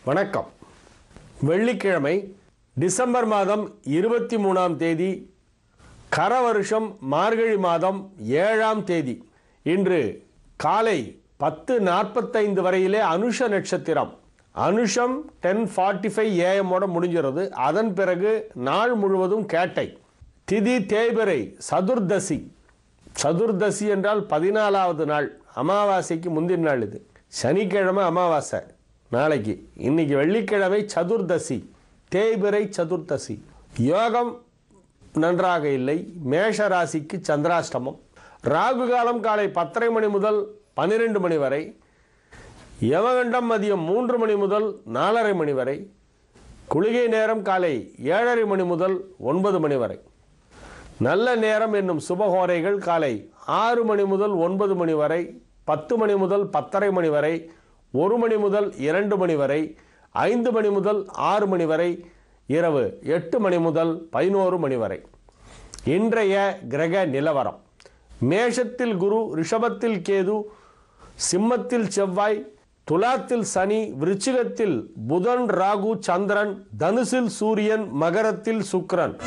வணக்கம். வெள்ளிக்கிழமை டிசம்பர் மாதம் 23ஆம் தேதி, கரவருஷம் மார்கழி மாதம் 7ஆம் தேதி. இன்று காலை 10:45 வரையிலே அனுஷ நட்சத்திரம். அனுஷம் 10:45 AM முடிஞ்சிருது. அதன் பிறகு நாள் முழுவதும் கேட்டை. திதி தேய்பிறை, சதுர்தசி. சதுர்தசி என்றால் 14வது நாள், அமாவாசைக்கு முந்தின நாள். இது சனிக்கிழமை அமாவாசை நாளைக்கு. இன்னைக்கு வெள்ளிக்கிழமை சதுர்தசி, தேய்பிறை சதுர்தசி. யோகம் நன்றாக இல்லை. மேஷ ராசிக்கு சந்திராஷ்டமம். ராகு காலம் காலை 10:30 மணி முதல் 12 மணி வரை. யமகண்டம் மதியம் 3 மணி முதல் 4:30 மணி வரை. குளிகை நேரம் காலை 7:30 மணி முதல் 9 மணி வரை. நல்ல நேரம் என்னும் சுபஹோரைகள் காலை 6 மணி முதல் 9 மணி வரை, 10 மணி முதல் 10:30 மணி வரை, 1 மணி முதல் 2 மணி வரை, 5 மணி முதல் 6 மணி வரை, இரவு 8 மணி முதல் 11 மணி வரை. இன்றைய கிரக நிலவரம்: மேஷத்தில் குரு, ரிஷபத்தில் கேது, சிம்மத்தில் செவ்வாய், துலாத்தில் சனி, விருச்சிகத்தில் புதன், ராகு, சந்திரன், தனுசில் சூரியன், மகரத்தில் சுக்கிரன்.